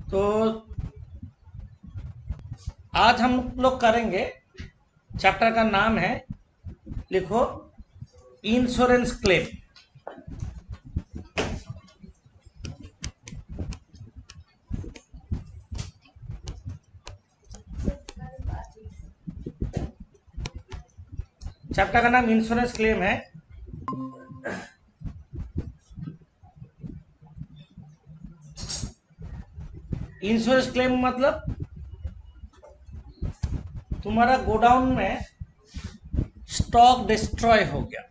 तो आज हम लोग करेंगे, चैप्टर का नाम है, लिखो, इंश्योरेंस क्लेम। चैप्टर का नाम इंश्योरेंस क्लेम है। इंश्योरेंस क्लेम मतलब तुम्हारा गोडाउन में स्टॉक डिस्ट्रॉय हो गया,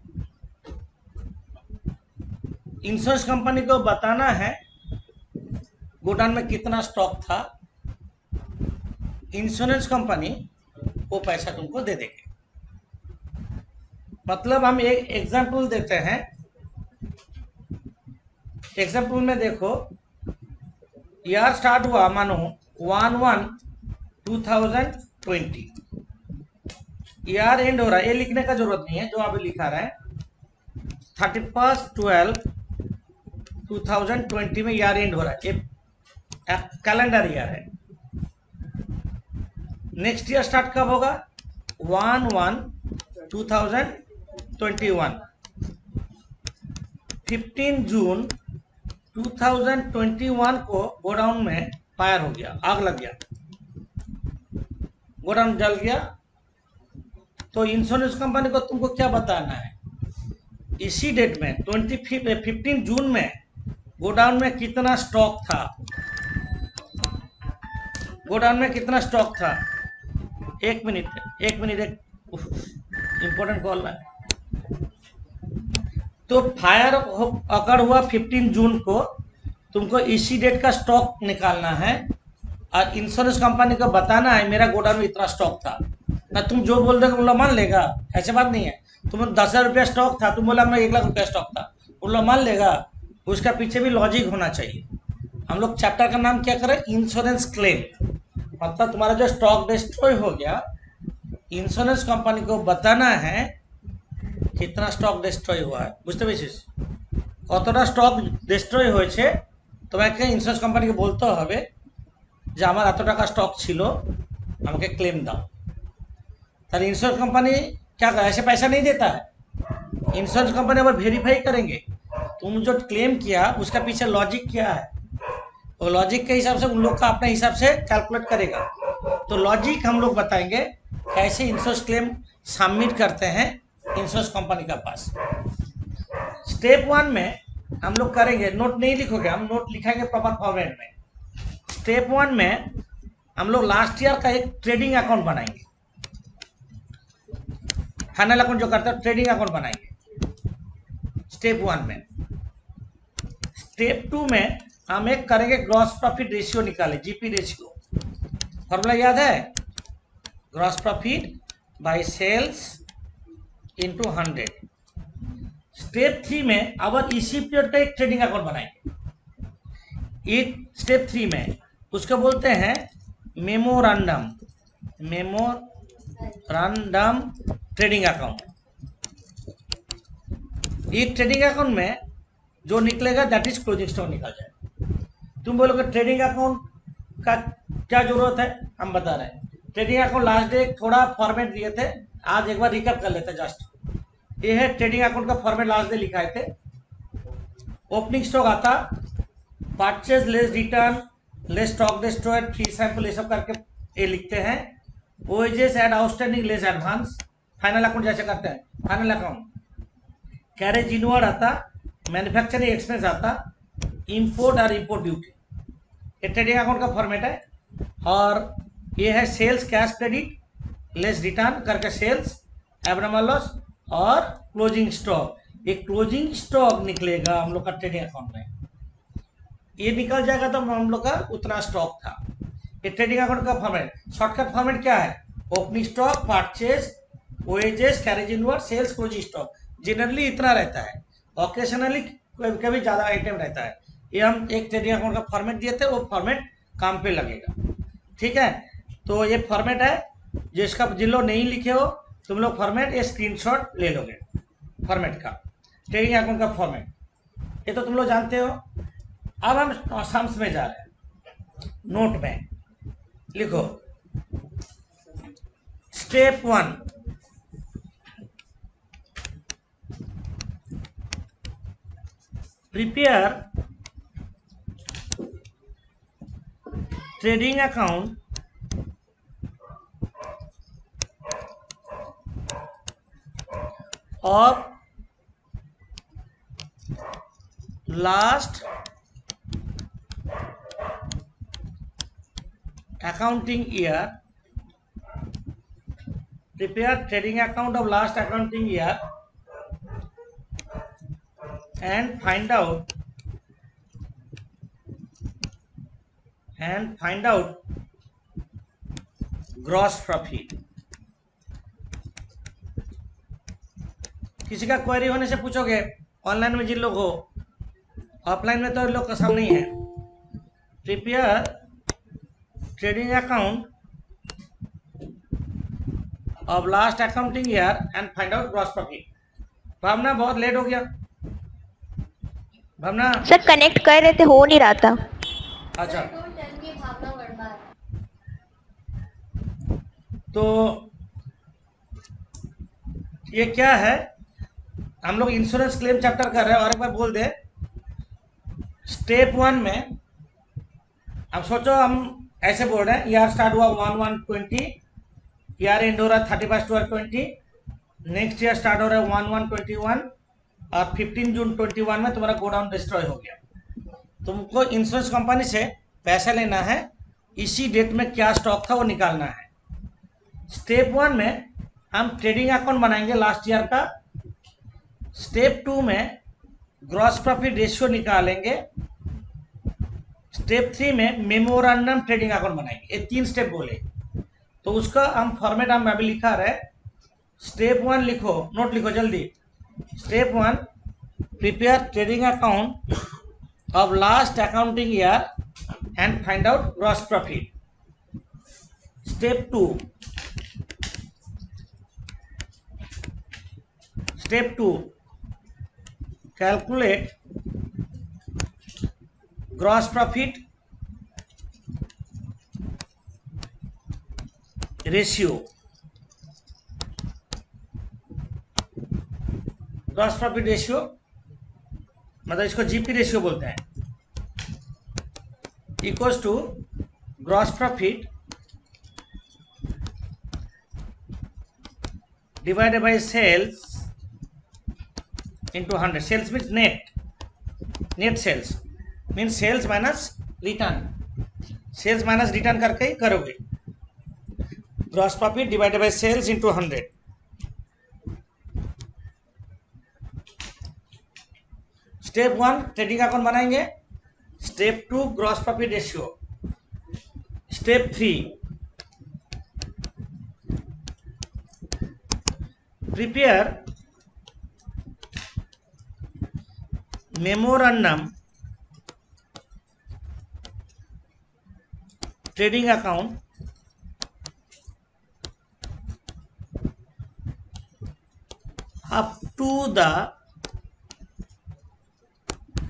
इंश्योरेंस कंपनी को बताना है गोडाउन में कितना स्टॉक था, इंश्योरेंस कंपनी वो पैसा तुमको दे देगी। मतलब हम एक एग्जांपल देते हैं। एग्जांपल में देखो, ईयर स्टार्ट हुआ मानो 1/1/2020, ईयर एंड हो रहा है, ये लिखने का जरूरत नहीं है, जो अभी लिखा रहा है 31/12/2020 में ईयर एंड हो रहा है, ये कैलेंडर ईयर है। नेक्स्ट ईयर स्टार्ट कब होगा? 1/1/2021, 15 जून 2021 को गोडाउन में फायर हो गया, आग लग गया, गोडाउन जल गया। तो इंश्योरेंस कंपनी को तुमको क्या बताना है? इसी डेट में 15 जून में गोडाउन में कितना स्टॉक था, गोडाउन में कितना स्टॉक था। एक मिनट, एक इम्पोर्टेंट कॉल है। तो फायर अकर हुआ 15 जून को, तुमको इसी डेट का स्टॉक निकालना है और इंश्योरेंस कंपनी को बताना है मेरा गोडाउन में इतना स्टॉक था। ना तुम जो बोल दोगे उन लोग मान लेगा, ऐसे बात नहीं है। तुम 10,000 रुपया स्टॉक था, तुम बोला मैं 1 लाख रुपया स्टॉक था, उन लोग मान लेगा? उसका पीछे भी लॉजिक होना चाहिए। हम लोग चैप्टर का नाम क्या करें? Insurance claim. मतलब तुम्हारा जो स्टॉक डिस्ट्रॉय हो गया, इंश्योरेंस कंपनी को बताना है कितना स्टॉक डिस्ट्रॉय हुआ है, বুঝতে পেরেছিস? কতটা স্টক ডিস্ট্রয় হয়েছে তোমাকে ইন্স্যুরেন্স কোম্পানিকে বলতে হবে যে আমার এত টাকা স্টক ছিল, আমাকে ক্লেম দাও। তাহলে इंश्योरेंस कंपनी क्या करे? ऐसे पैसा नहीं देता है। इंश्योरेंस कंपनी अब वेरीफाई करेंगे तुम जो क्लेम किया उसका पीछे लॉजिक क्या है, वो लॉजिक के हिसाब से उन लोग का अपने हिसाब से कैलकुलेट करेगा। तो लॉजिक हम लोग बताएंगे कैसे इंश्योरेंस क्लेम सबमिट करते हैं इंश्योरेंस कंपनी का पास। स्टेप 1 में हम लोग करेंगे, नोट नहीं लिखोगे, हम नोट लिखेंगे प्रॉपर फॉर्मेट में। स्टेप 1 में हम लोग लास्ट ईयर का एक ट्रेडिंग अकाउंट बनाएंगे, फाइनल अकाउंट जो करते हैं ट्रेडिंग अकाउंट बनाएंगे स्टेप 1 में। स्टेप 2 में हम एक करेंगे ग्रॉस प्रॉफिट रेशियो निकाले, जीपी रेशियो। फॉर्मूला याद है? Gross profit by sales into 100। Step 3 में अब इसी पीरियड का एक ट्रेडिंग अकाउंट बनाएंगे। एक स्टेप 3 में उसको बोलते हैं मेमोरेंडम, मेमोरेंडम ट्रेडिंग अकाउंट। एक ट्रेडिंग अकाउंट में जो निकलेगा दैट इज क्लोजिंग स्टॉक निकल जाएगा। तुम बोलोगे ट्रेडिंग अकाउंट का क्या जरूरत है? हम बता रहे हैं। ट्रेडिंग अकाउंट लास्ट डे थोड़ा फॉर्मेट दिए थे, आज एक बार रिकैप कर लेते हैं जस्ट। ये है ट्रेडिंग अकाउंट का फॉर्मेट, लास्ट डे लिखाए थे। ओपनिंग स्टॉक आता, purchase less return less stock destroyed free sample, ये सब करके ये लिखते हैं। Wages and outstanding less advance, final account जैसे करते हैं फाइनल अकाउंट। कैरेज इनवर्ड आता, मैन्युफैक्चरिंग एक्सपेंस आता, इंपोर्ट और इंपोर्ट ड्यूटी। ये ट्रेडिंग अकाउंट का फॉर्मेट है। और ये है sales cash credit less return करके सेल्स, एब्नॉर्मल लॉस और क्लोजिंग स्टॉक। एक क्लोजिंग स्टॉक निकलेगा हम लोग का ट्रेडिंग अकाउंट में, ये निकल जाएगा तो हम लोग का उतना स्टॉक था। ये ट्रेडिंग अकाउंट का फॉर्मेट। शॉर्टकट फॉर्मेट क्या है? Opening stock, purchase, wages, carriage inward, sales, closing stock. Generally इतना रहता है, ऑकेशनली कभी ज़्यादा आइटम रहता है। ये हम एक ट्रेडिंग अकाउंट का फॉर्मेट दिए थे, वो फॉर्मेट काम पे लगेगा। ठीक है, तो ये फॉर्मेट है जिसका जिन लोग नहीं लिखे हो तुम लोग फॉर्मेट ये स्क्रीनशॉट ले लोगे फॉर्मेट का, ट्रेडिंग अकाउंट का फॉर्मेट, ये तो तुम लोग जानते हो। अब हम सम्स में जा रहे हैं। नोट में लिखो step 1, prepare trading account of last accounting year. Prepare trading account of last accounting year and find out gross profit. किसी का क्वेरी होने से पूछोगे, ऑनलाइन में जिन लोग हो, ऑफलाइन में तो इन लोग का काम नहीं है। Prepare trading account of last accounting year and find out gross profit. Bhavna बहुत लेट हो गया। भावना सर कनेक्ट कर रहे थे, हो नहीं रहा था। अच्छा, तो ये क्या है, हम लोग इंश्योरेंस क्लेम चैप्टर कर रहे हैं। और एक बार बोल दे, स्टेप 1 में अब सोचो हम ऐसे बोल रहे हैं, ईयर स्टार्ट हुआ 1/1/20, ईयर एंड हो रहा है 31/12/20, नेक्स्ट ईयर स्टार्ट हो रहा है 1/1/21 और 15 जून 21 में तुम्हारा गोडाउन डिस्ट्रॉय हो गया। तुमको इंश्योरेंस कंपनी से पैसा लेना है, इसी डेट में क्या स्टॉक था वो निकालना है। स्टेप 1 में हम ट्रेडिंग अकाउंट बनाएंगे लास्ट ईयर का। स्टेप 2 में ग्रॉस प्रॉफिट रेशियो निकालेंगे। स्टेप 3 में मेमोरेंडम ट्रेडिंग अकाउंट बनाएंगे। ये 3 स्टेप बोले, तो उसका हम फॉर्मेट हम अभी लिखा रहे। स्टेप 1 लिखो, नोट लिखो जल्दी। Step 1, prepare trading account of last accounting year and find out gross profit. Step 2, calculate gross profit ratio। Gross profit ratio मतलब इसको जीपी रेशियो बोलते हैं, equals to gross profit divided by sales into 100। Sales means net sales means sales minus return करके ही करोगे। Gross profit divided by sales into 100। Step 1 trading account बनाएंगे। Step 2 gross profit ratio. Step 3 prepare memorandum trading account up to the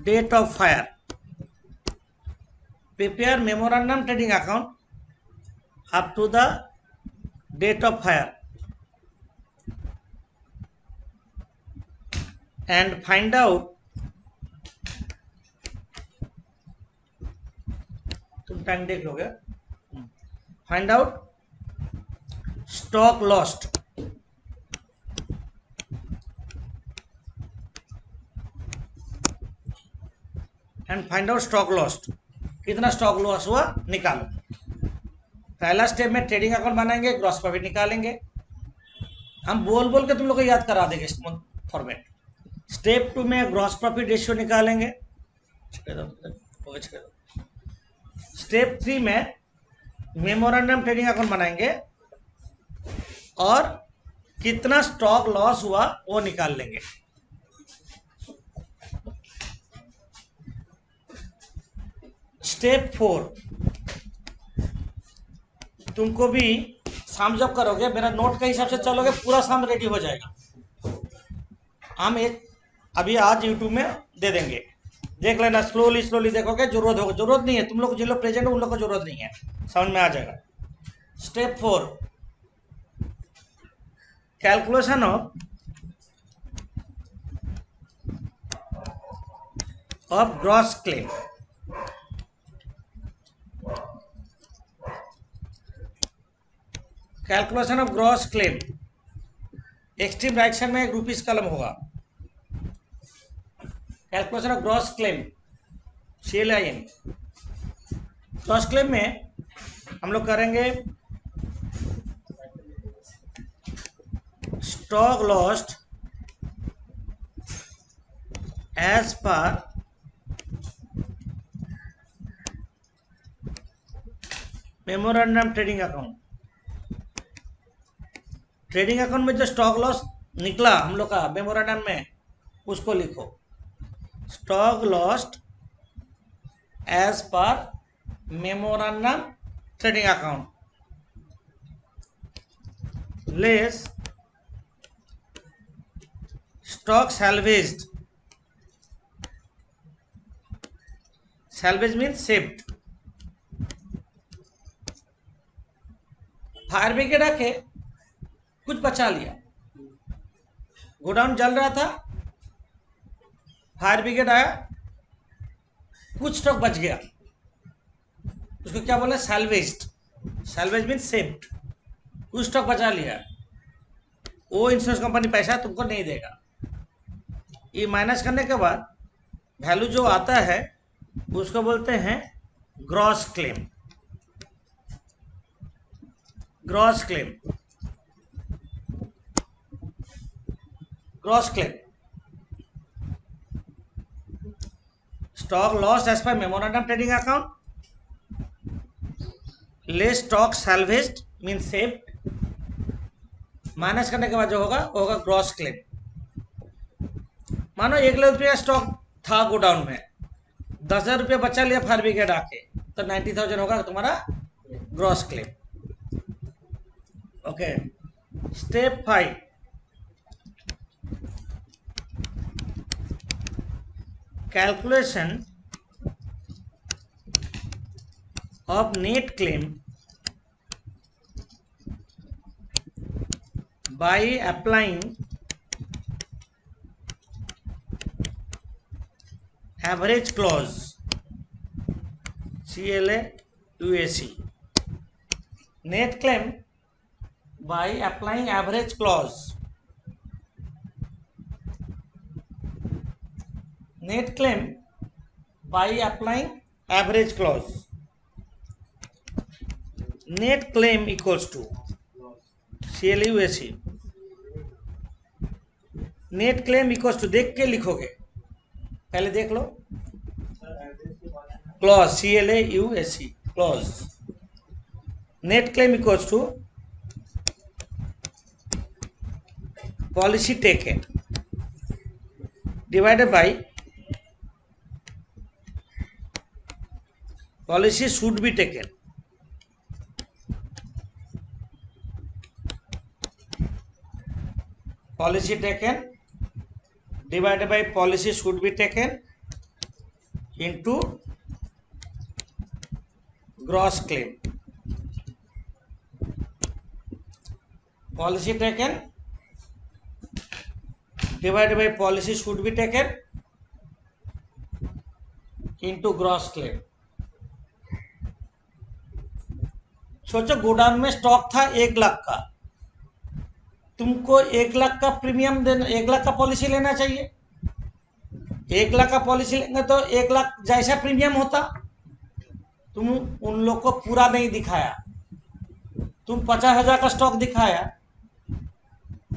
date of fire. Prepare memorandum trading account up to the date of fire and find out, तुम time देख लोगे, find out stock lost and find out stock lost. कितना stock loss हुआ निकालो। पहला step में trading account बनाएंगे, gross profit निकालेंगे। हम बोल बोल के तुम लोग को याद करा देंगे स्मूथ फॉर्मेट। स्टेप 2 में ग्रॉस प्रॉफिट रेशियो निकालेंगे। स्टेप 3 में मेमोरेंडम ट्रेडिंग अकाउंट बनाएंगे और कितना स्टॉक लॉस हुआ वो निकाल लेंगे। स्टेप 4 तुमको भी शाम जब करोगे, मेरा नोट के हिसाब से चलोगे, पूरा शाम रेडी हो जाएगा। हम एक अभी आज यूट्यूब में दे देंगे। देख लेना, स्लोली स्लोली देखोगे, जरूरत होगा, जरूरत नहीं है, तुम लोग जिन लोग प्रेजेंट हो उन लोग को जरूरत नहीं है, समझ में आ जाएगा। Step 4, calculation of gross claim. Calculation of gross claim, extreme right side में एक रुपीस कलम होगा। Calculation of gross claim, CLIM। Gross claim में हम लोग करेंगे stock lost as per memorandum trading account. Trading account में जो स्टॉक लॉस निकला हम लोग का मेमोरेंडम में, उसको लिखो, stock lost as per memorandum trading account less stock salvaged. Salvage means saved. Fire brigade आके कुछ बचा लिया, गोडाउन जल रहा था, फायर ब्रिगेड आया, कुछ स्टॉक बच गया, उसको क्या बोले, सैल्वेज्ड। सैल्वेज मीन सेव्ड, कुछ स्टॉक बचा लिया, वो इंश्योरेंस कंपनी पैसा तुमको नहीं देगा। ये माइनस करने के बाद वैल्यू जो आता है उसको बोलते हैं gross claim. Gross claim, gross claim, stock lost as per memorandum trading account ले stock salvaged mean saved, minus करने के बाद जो होगा वो होगा ग्रॉस क्लेम। मानो 1 लाख रुपया स्टॉक था गोडाउन में, 10,000 रुपया बचा लिया फायर ब्रिगेड आके, तो 90,000 होगा तुम्हारा gross claim. Okay, step 5, calculation of net claim by applying average clause, CLAUAC। net claim by applying average clause, net claim by applying average clause। Net claim equals to CLAUAC। Net claim equals to, देख के लिखोगे, पहले देख लो, clause CLAUAC clause. Net claim equals to policy taken divided by policy should be taken. Policy taken divided by policy should be taken into gross claim। Policy taken divided by policy should be taken into gross claim। सोचो godown में stock था 1 लाख का, तुमको 1 लाख का premium देना, 1 लाख का policy लेना चाहिए। 1 लाख का पॉलिसी लेंगे तो 1 लाख जैसा प्रीमियम होता, तुम उन लोग को पूरा नहीं दिखाया, तुम 50,000 का स्टॉक दिखाया,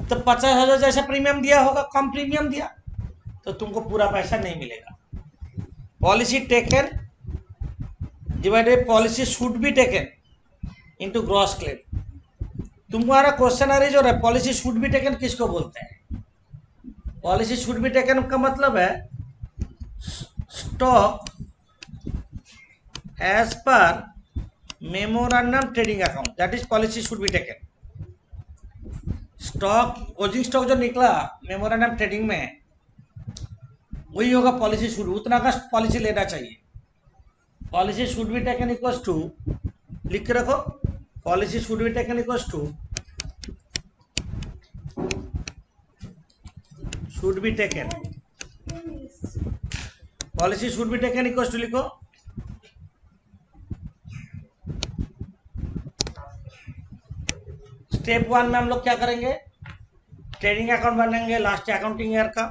तो 50,000 जैसा प्रीमियम दिया होगा, कम प्रीमियम दिया तो तुमको पूरा पैसा नहीं मिलेगा। Policy taken divided policy should be taken into gross claim. तुम्हारा क्वेश्चन आ रही जो है, पॉलिसी शुड बी टेकन किसको बोलते हैं? पॉलिसी शुड बी टेकन का मतलब है stock as per memorandum trading account, that is policy should be taken. Stock closing stock जो निकला मेमोरेंडम ट्रेडिंग में, वही होगा पॉलिसी शुड, उतना का पॉलिसी लेना चाहिए। Policy should be taken equals to, लिख के रखो, policy should be taken equals to, should be taken, policy should be taken equals to लिखो, स्टेप 1 में हम लोग क्या करेंगे, ट्रेडिंग अकाउंट बनाएंगे लास्ट अकाउंटिंग ईयर का।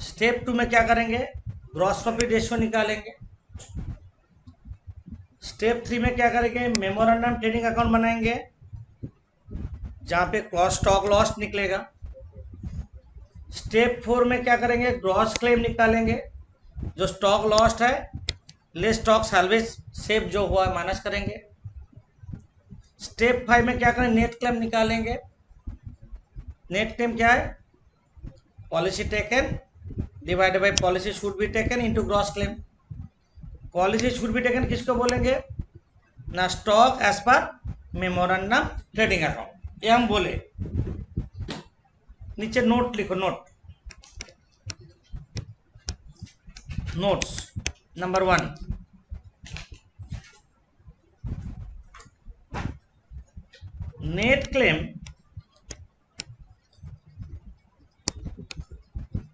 स्टेप 2 में क्या करेंगे, ग्रॉस प्रॉफिट रेशियो निकालेंगे। स्टेप 3 में क्या करेंगे, मेमोरेंडम ट्रेडिंग अकाउंट बनाएंगे जहां पे स्टॉक लॉस निकलेगा। स्टेप 4 में क्या करेंगे, ग्रॉस क्लेम निकालेंगे, जो स्टॉक लॉस्ट है लेस स्टॉक सैल्वेज सेव जो हुआ माइनस करेंगे। स्टेप 5 में क्या करेंगे, नेट क्लेम निकालेंगे। नेट क्लेम क्या है, policy taken divided by policy should be taken into gross claim. Policy should be taken किसको बोलेंगे, ना stock as per memorandum trading account, ये हम बोले। नीचे नोट लिखो, notes number 1, net claim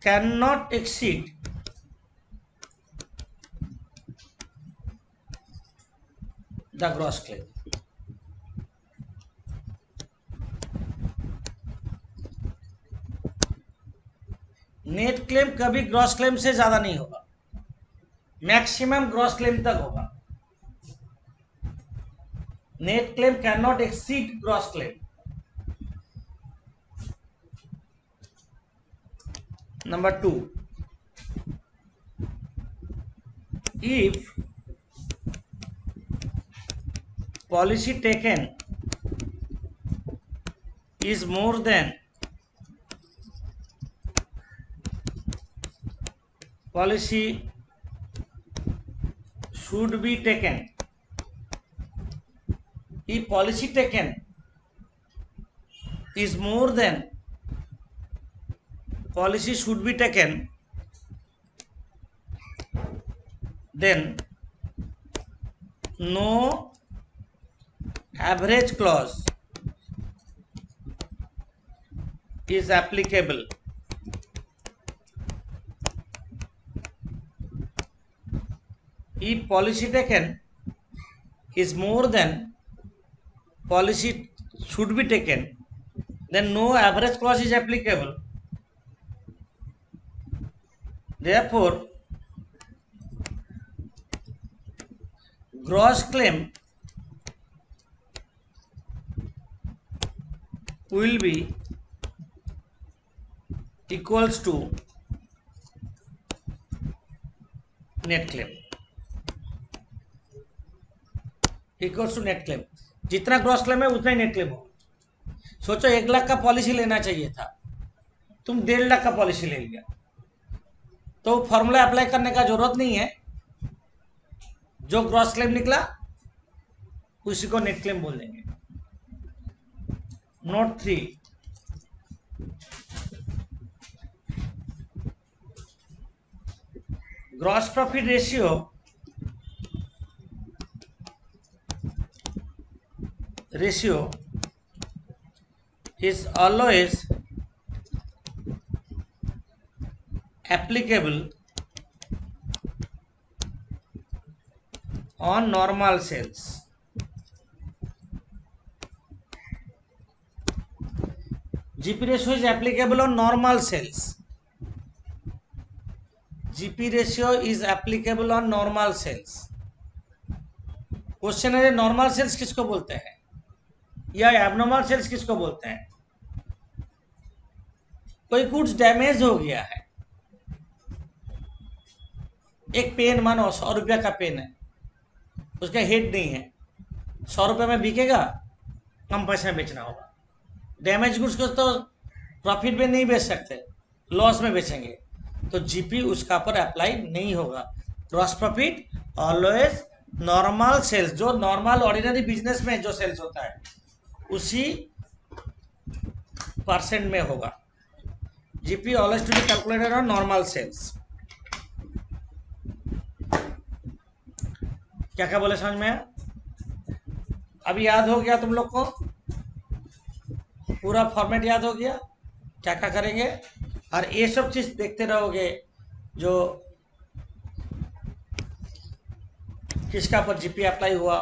cannot exceed the gross claim। Net claim कभी gross claim से ज्यादा नहीं होगा, मैक्सिमम ग्रॉस क्लेम तक होगा। Net claim can not exceed gross claim. Number 2, if policy taken is more than policy should be taken, if policy taken is more than policy should be taken, then no average clause is applicable। If policy taken is more than policy should be taken, then no average clause is applicable। Therefore, gross claim will be equals to net claim, equals to net claim. जितना gross claim है उतना ही net claim होगा। सोचो 1 लाख का policy लेना चाहिए था, तुम 1.5 लाख का पॉलिसी ले लिया, तो फॉर्मूला अप्लाई करने का जरूरत नहीं है। जो ग्रॉस क्लेम निकला उसी को नेट क्लेम बोल देंगे। Note 3, gross profit ratio is always applicable on normal sales। GP ratio is applicable on normal sales। GP ratio is applicable on normal sales। Question है नॉर्मल सेल्स किसको बोलते हैं या एबनॉर्मल सेल्स किसको बोलते हैं। कोई गुड्स डैमेज हो गया है, एक पेन मानो 100 रुपया का पेन है, उसका हेड नहीं है, 100 रुपये में बिकेगा, कम पैसे में बेचना होगा। डैमेज गुड्स को तो प्रॉफिट में नहीं बेच सकते, लॉस में बेचेंगे, तो जीपी उसका पर अप्लाई नहीं होगा। Gross profit always normal sales, जो नॉर्मल ऑर्डिनरी बिजनेस में जो सेल्स होता है उसी परसेंट में होगा। GP always to be calculated on normal sales. क्या क्या बोले समझ में आया? अभी याद हो गया तुम लोग को? पूरा फॉर्मेट याद हो गया? क्या क्या करेंगे? और ये सब चीज देखते रहोगे, जो किसका पर जीपी अप्लाई हुआ,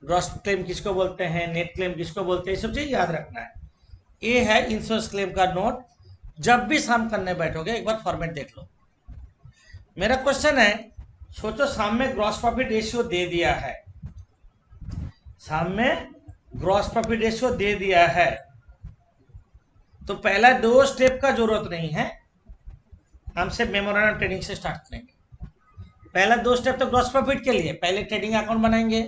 ग्रॉस क्लेम किसको बोलते हैं, नेट क्लेम किसको बोलते हैं, ये सब चीज याद रखना है। ये है इंश्योरेंस क्लेम का नोट। जब भी शाम करने बैठोगे एक बार फॉर्मेट देख लो। मेरा क्वेश्चन है, सोचो शाम में ग्रॉस प्रॉफिट रेशियो दे दिया है, शाम में ग्रॉस प्रॉफिट रेशियो दे दिया है, तो पहला 2 स्टेप का जरूरत नहीं है, हमसे मेमोरेंडम ट्रेडिंग से स्टार्ट करेंगे। पहला 2 स्टेप तो ग्रॉस प्रॉफिट के लिए, पहले ट्रेडिंग अकाउंट बनाएंगे,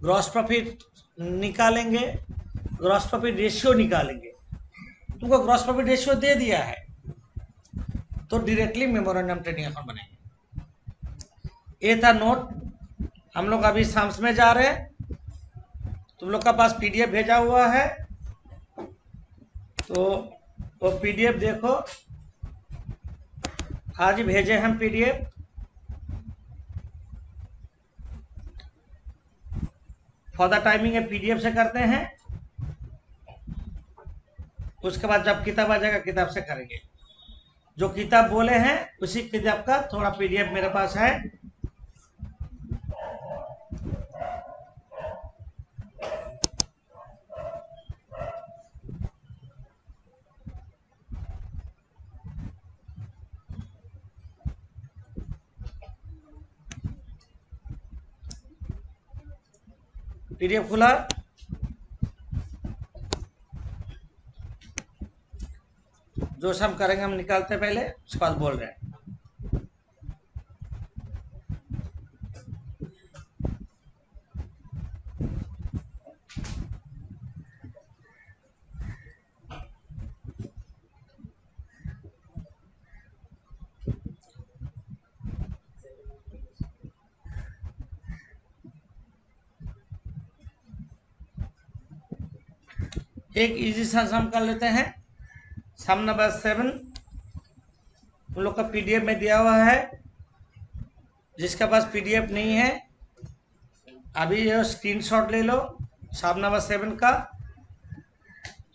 ग्रॉस प्रॉफिट निकालेंगे, ग्रॉस प्रॉफिट रेशियो निकालेंगे। तुमको ग्रॉस प्रॉफिट रेशियो दे दिया है तो डायरेक्टली मेमोरेंडम ट्रेडिंग अकाउंट बनाएंगे। ये था नोट। हम लोग अभी शाम्स में जा रहे हैं, तुम लोग का पास पीडीएफ भेजा हुआ है, तो वो पीडीएफ देखो। आज भेजे हम PDF, for the timing PDF से करते हैं, उसके बाद जब किताब आ जाएगा किताब से करेंगे। जो किताब बोले हैं उसी किताब का थोड़ा पीडीएफ मेरे पास है, पीडीएफ खुला। जो हम करेंगे हम निकालते पहले, उसके बाद बोल रहे हैं। एक इजी सा सम कर लेते हैं। सम नंबर 7 उन लोग का पीडीएफ में दिया हुआ है। जिसके पास पीडीएफ नहीं है अभी ये स्क्रीनशॉट ले लो सम नंबर 7 का।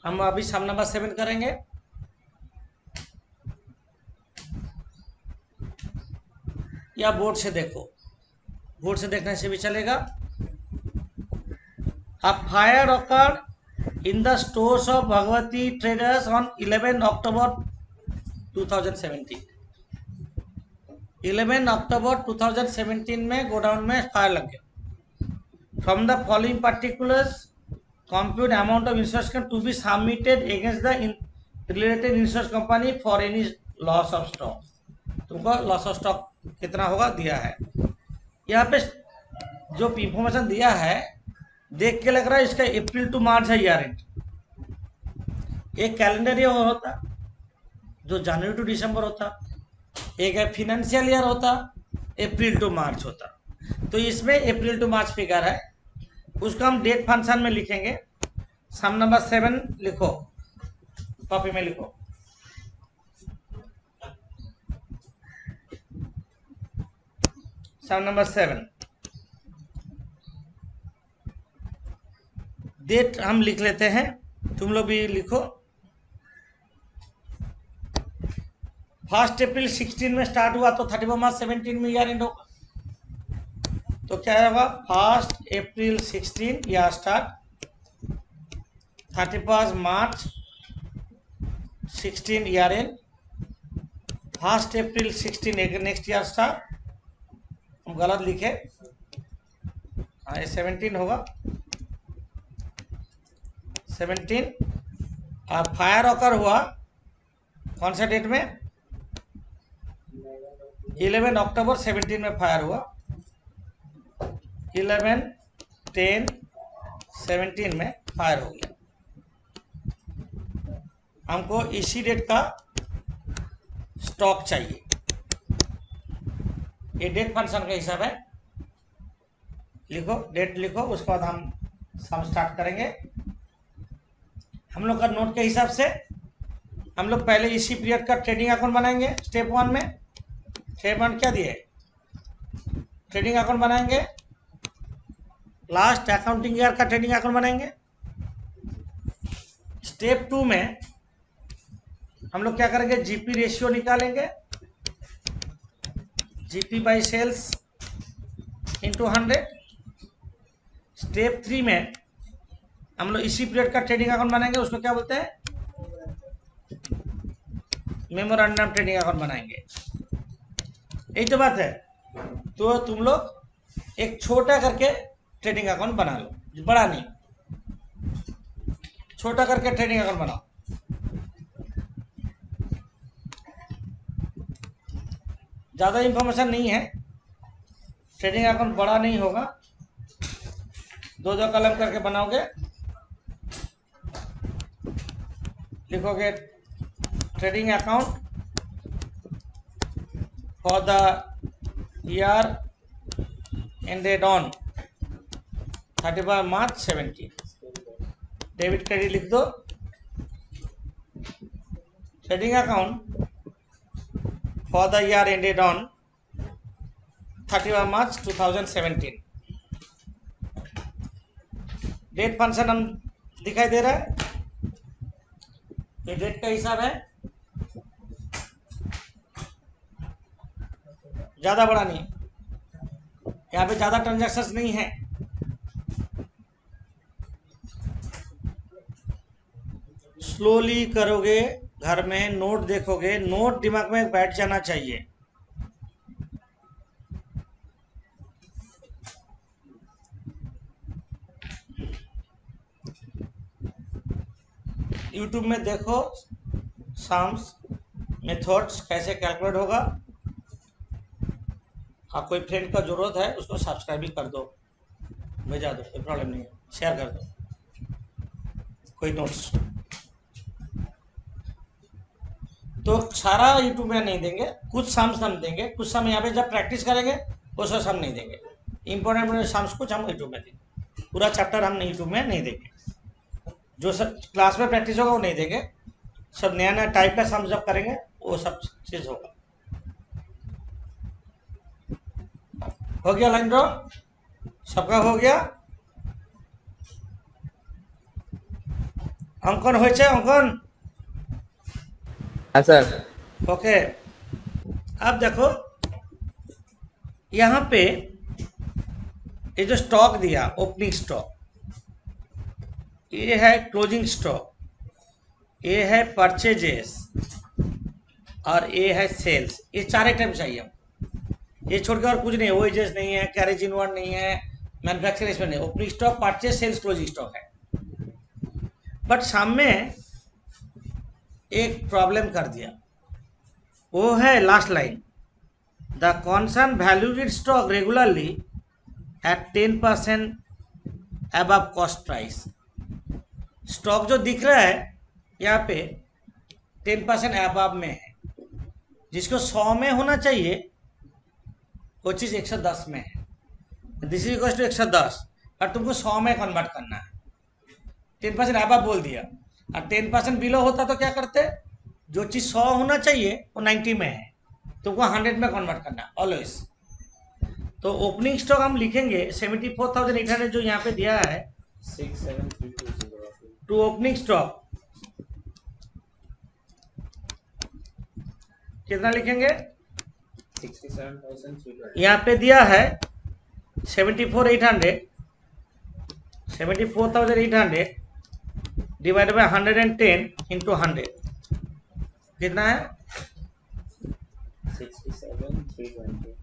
हम अभी सम नंबर 7 करेंगे। या बोर्ड से देखो, बोर्ड से देखने से भी चलेगा। A fire occurred in the stores of Bhagwati Traders on 11 October 2017। 11 अक्टूबर 2017 में गोडाउन में फायर लग गया। From the following particulars compute amount of insurance to be submitted against the related insurance company for any loss of stock. तुमको loss of stock कितना होगा दिया है। यहाँ पे जो इंफॉर्मेशन दिया है देख के लग रहा है इसका अप्रैल टू मार्च है ईयर एंड। एक कैलेंडर ईयर होता जो जनवरी टू दिसंबर होता, एक है फिनेंशियल ईयर होता अप्रैल टू मार्च होता। तो इसमें अप्रैल टू मार्च फिगर है, उसको हम डेट फंक्शन में लिखेंगे। सम नंबर 7 लिखो, कॉपी में लिखो। सम नंबर 7 डेट हम लिख लेते हैं, तुम लोग भी लिखो। 1 अप्रैल 16 में स्टार्ट हुआ तो 31 मार्च 17 में ईयर एंड होगा। तो क्या होगा 1 अप्रैल 16 year start, 31 March 16 year and, 1 April 16 next year start. हम गलत लिखे, हाँ ये 17 होगा 17। और फायर ऑकर हुआ कौन सा डेट में 11 अक्टूबर 17 में फायर हुआ। 11 10 17 में फायर हो गया। हमको इसी डेट का स्टॉक चाहिए। ये डेट फंक्शन का हिसाब है, लिखो डेट लिखो, उसके बाद हम सम स्टार्ट करेंगे। हम लोग का नोट के हिसाब से हम लोग पहले इसी पीरियड का ट्रेडिंग अकाउंट बनाएंगे। स्टेप 1 में स्टेप 1 क्या दिए, ट्रेडिंग अकाउंट बनाएंगे। लास्ट अकाउंटिंग ईयर का ट्रेडिंग अकाउंट बनाएंगे। स्टेप 2 में हम लोग क्या करेंगे, जीपी रेशियो निकालेंगे, GP by sales into 100। Step 3 में हम लोग इसी पीरियड का ट्रेडिंग अकाउंट बनाएंगे, उसको क्या बोलते हैं, मेमोरेंडम ट्रेडिंग अकाउंट बनाएंगे। यही तो बात है। तो तुम लोग एक छोटा करके ट्रेडिंग अकाउंट बना लो, बड़ा नहीं, छोटा करके ट्रेडिंग अकाउंट बनाओ। ज़्यादा इंफॉर्मेशन नहीं है, ट्रेडिंग अकाउंट बड़ा नहीं होगा, 2-2 कॉलम करके बनाओगे, लिखोगे trading account for the year ended on 31 March 17। Debit credit लिख दो, trading account for the year ended on 31 March 2017। Date function हम दिखाई दे रहा है, ये डेट का हिसाब है, ज़्यादा बड़ा नहीं, यहाँ पे ज़्यादा ट्रांजैक्शंस नहीं है। स्लोली करोगे, घर में नोट देखोगे, नोट दिमाग में बैठ जाना चाहिए। यूट्यूब में देखो सम्स मेथड्स कैसे कैलकुलेट होगा। आप कोई फ्रेंड का जरूरत है उसको सब्सक्राइब भी कर दो, भेजा दो, कोई प्रॉब्लम नहीं है, शेयर कर दो कोई नोट्स। तो सारा यूट्यूब में नहीं देंगे, कुछ सम्स हम देंगे, कुछ सम यहाँ पे जब प्रैक्टिस करेंगे वो सब सम नहीं देंगे। इंपॉर्टेंट सम्स कुछ हम यूट्यूब में देंगे, पूरा चैप्टर हम यूट्यूब में नहीं देंगे। जो सब क्लास में प्रैक्टिस होगा वो नहीं देंगे, सब नया नया टाइप का सम जब करेंगे वो सब चीज़ होगा। हो गया लाइन ड्रॉ, सबका हो गया। अंकन हो अंकन, हाँ सर। ओके। अब देखो यहाँ पे ये जो स्टॉक दिया, ओपनिंग स्टॉक, ये है क्लोजिंग स्टॉक, ये है परचेजेस और ये है सेल्स। ये चार आइटम चाहिए हमको, ये छोड़ के और कुछ नहीं है। वेजेस नहीं है, कैरेज इनवर्ड नहीं है, मैन्युफैक्चरिंग इसमें नहीं। Opening stock, purchase, sales, closing stock है। बट सामने एक प्रॉब्लम कर दिया, वो है last line, the concern valued stock regularly at 10% above cost price. Stock जो दिख रहा है यहाँ पे 10% अबव में है, जिसको 100 में होना चाहिए वो चीज़ 110 में है। दिस इज इक्वल टू 110 और तुमको 100 में कन्वर्ट करना है। 10% अबव बोल दिया, और 10% बिलो होता तो क्या करते, जो चीज़ 100 होना चाहिए वो 90 में है, तुमको 100 में कन्वर्ट करना है ऑलवेज। तो ओपनिंग स्टॉक हम लिखेंगे 74,800 जो यहाँ पे दिया है 67320 टू ओपनिंग स्टॉक, कितना लिखेंगे, 67,320। यहाँ पे दिया है 74,800 डिवाइड बाय 110 इंटू 100 कितना है, 67,320।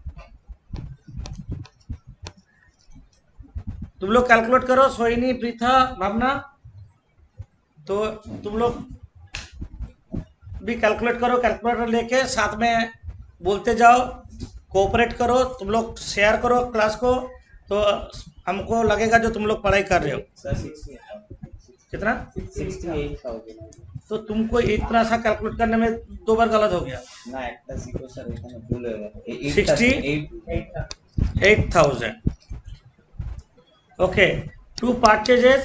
तुम लोग कैलकुलेट करो, सोहिनी, प्रीथा, भावना, तो तुम लोग भी कैलकुलेट करो, कैलकुलेटर लेके साथ में बोलते जाओ, कोऑपरेट करो, तुम लोग शेयर करो क्लास को, तो हमको लगेगा जो तुम लोग पढ़ाई कर रहे हो। सर 68,000। कितना, 68,000 तो तुमको इतना सा कैलकुलेट करने में 2 बार गलत हो गया। ना একটা জিরো স্যার এখানে ভুল হয়ে গেল। 68,000 okay. To purchases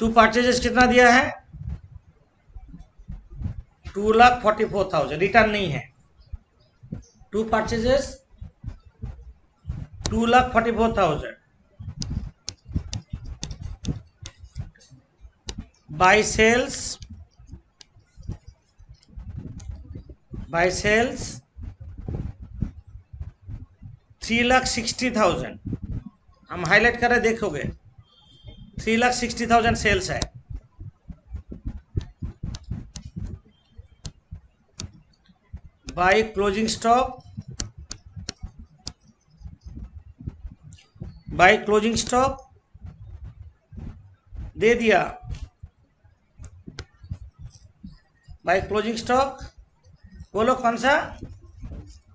to purchases कितना दिया है? 2,44,000, रिटर्न नहीं है। To purchases 2,44,000 by sales 3,60,000। हम हाईलाइट कर रहे देखोगे 3,60,000 सेल्स है। बाय क्लोजिंग स्टॉक दे दिया। बाय क्लोजिंग स्टॉक बोलो कौन सा?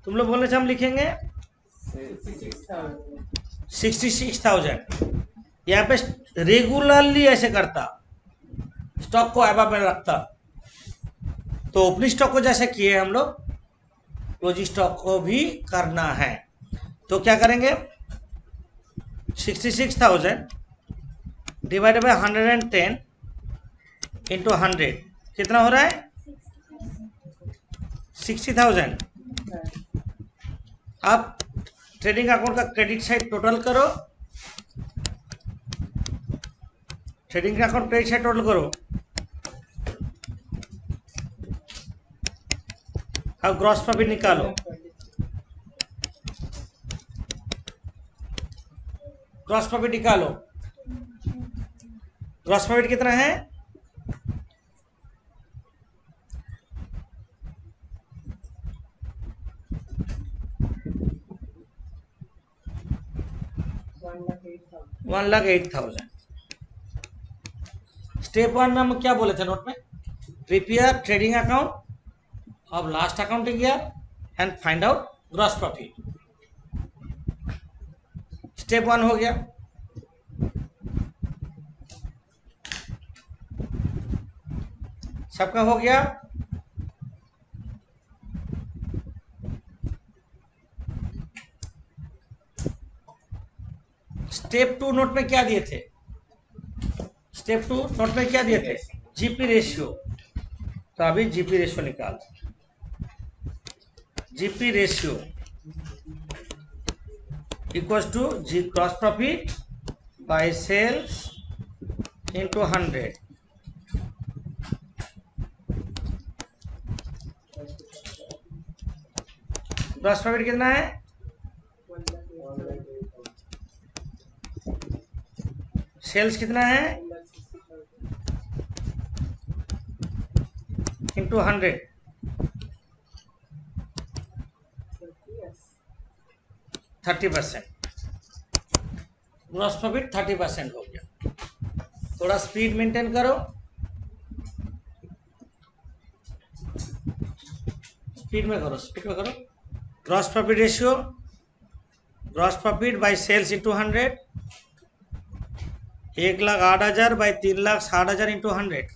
तुम लोग बोलने से हम लिखेंगे 66,000। यहाँ पे रेगुलरली ऐसे करता, स्टॉक को एबव में रखता। तो ओपनिंग स्टॉक को जैसे किए हम लोग, क्लोजिंग स्टॉक को भी करना है। तो क्या करेंगे? 66,000 डिवाइडेड बाय 110 इंटू 100 कितना हो रहा है? 60,000। आप ट्रेडिंग अकाउंट का क्रेडिट साइड टोटल करो, trading account credit side total करो। अब ग्रॉस प्रॉफिट निकालो। ग्रॉस प्रॉफिट निकालो। ग्रॉस प्रॉफिट कितना है? 1,08,000। स्टेप 1 में हम क्या बोले थे नोट में? Prepare trading account of last accounting year and find out gross profit. Step 1 हो गया। सबका हो गया। स्टेप 2 नोट में क्या दिए थे? स्टेप 2 नोट में क्या दिए थे? GP ratio. तो अभी जीपी रेशियो निकाल। GP ratio equals to G gross profit by sales into 100। Gross profit कितना है? सेल्स कितना है? इंटू 100। 30%। ग्रॉस प्रॉफिट 30% हो गया। थोड़ा स्पीड मेंटेन करो, स्पीड में करो, स्पीड में करो। Gross profit ratio, gross profit by sales into 100। 1,08,000 by 3,60,000 into 100।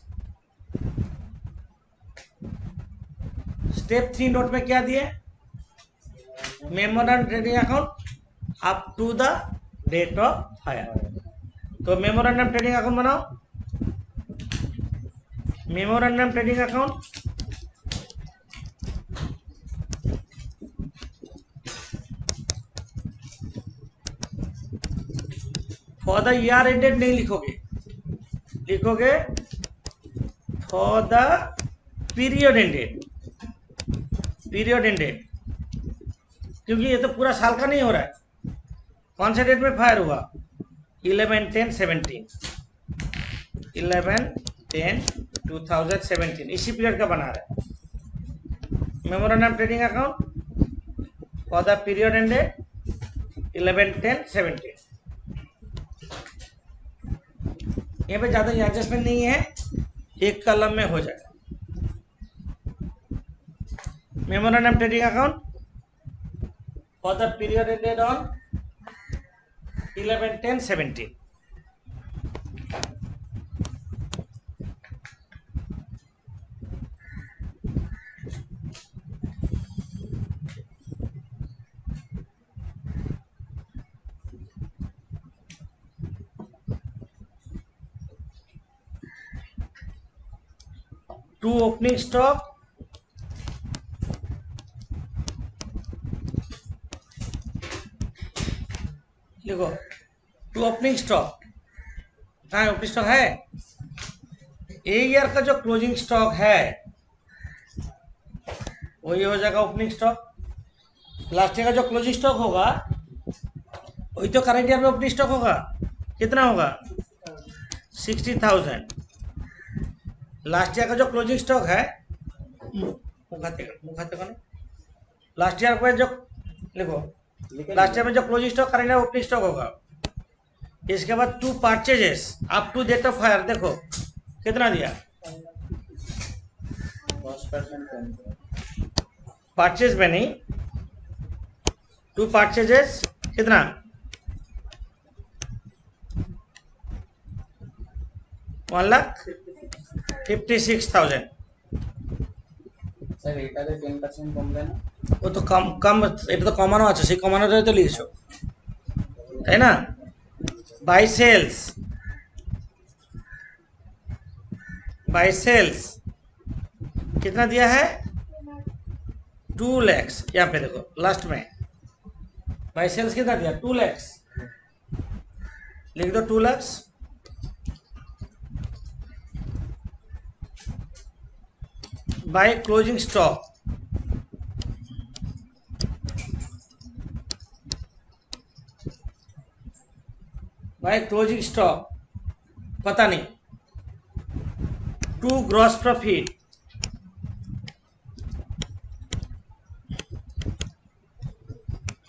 Step 3 note में क्या दिए? Memorandum trading account up to the date of fire. तो मेमोरेंडम ट्रेडिंग अकाउंट बनाओ। Memorandum trading account for the year ended नहीं लिखोगे, लिखोगे for the period ended. Period ended क्योंकि ये तो पूरा साल का नहीं हो रहा है। कौन से डेट में फायर हुआ? 11/10/17। 11/10/2017 इसी पीरियड का बना रहा है। Memorandum trading account for the period ended 11/10/17। यहाँ पे ज़्यादा एडजस्टमेंट नहीं है, एक कलम में हो जाएगा। Memorandum trading account for the period ended on 11/10/17। To opening stock, देखो टू ओपनिंग स्टॉक, हाँ ओपनिंग स्टॉक है। ए ईयर का जो क्लोजिंग स्टॉक है वही हो जाएगा ओपनिंग स्टॉक। लास्ट ईयर का जो क्लोजिंग स्टॉक होगा वही तो करंट ईयर में ओपनिंग स्टॉक होगा। कितना होगा? 60,000। लास्ट ईयर का जो क्लोजिंग स्टॉक है, लास्ट ईयर में जो लिखो, लास्ट ईयर में जो closing stock current year opening stock होगा। इसके बाद to purchases up to date of fire, देखो कितना दिया? परचेज में नहीं, टू परचेजेस कितना? 1,56,000। স্যার এটাতে 10% কমবে না? ও তো কম এটা তো কমানো আছে, সেই কমানোটাই তো লিখেছো, তাই না? বাই सेल्स कितना दिया है? 2 lakhs। यहाँ पे देखो लास्ट में बाई सेल्स कितना दिया? 2 lakhs। लिख दो 2 lakhs। By closing stock, by closing stock पता नहीं, टू ग्रॉस प्रॉफिट,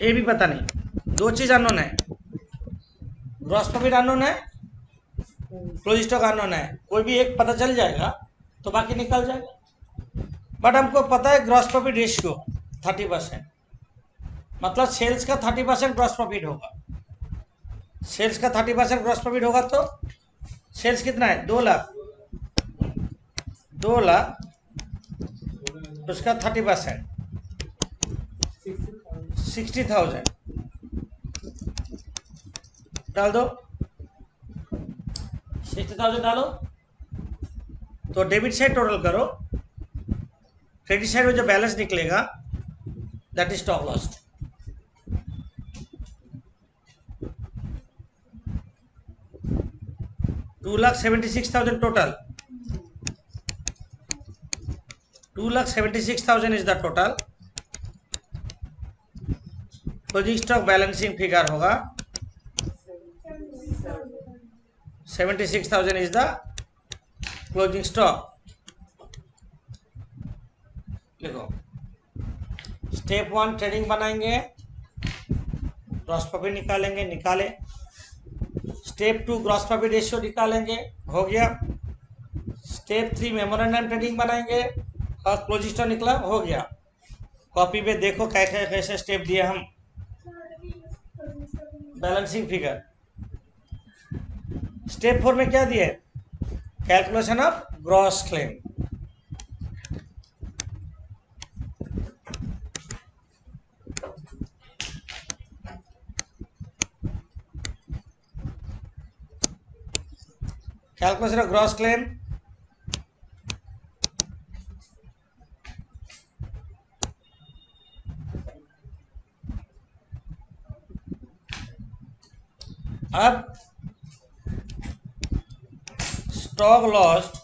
ये भी पता नहीं। दो चीज अननोन है, ग्रॉस प्रॉफिट अननोन है, क्लोजिंग स्टॉक अननोन है। कोई भी एक पता चल जाएगा तो बाकी निकल जाएगा। बट हमको पता है ग्रॉस प्रॉफिट रेशियो 30%, मतलब सेल्स का 30% ग्रॉस प्रॉफिट होगा। सेल्स का 30% ग्रॉस प्रॉफिट होगा तो सेल्स कितना है? 2 लाख, 2 लाख उसका 30% 60,000 डाल दो, 60,000 डालो तो डेबिट साइड टोटल करो, क्रेडिट साइड में जो बैलेंस निकलेगा that is stock lost. $2,76,000 total, 2,76,000 is the total। Closing stock balancing figure होगा 76,000 is the क्लोजिंग स्टॉक। देखो स्टेप 1 ट्रेडिंग बनाएंगे, ग्रॉस प्रॉफिट निकालेंगे, निकाले। स्टेप 2 ग्रॉस प्रॉफिट रेशियो निकालेंगे, हो गया। स्टेप 3 मेमोरेंडम ट्रेडिंग बनाएंगे और क्लोजिंग स्टॉक निकला, हो गया। कॉपी पे देखो कैसे कैसे स्टेप दिए हम। बैलेंसिंग फिगर स्टेप 4 में क्या दिए? Calculation of gross claim. Calculation of gross claim, अब stock lost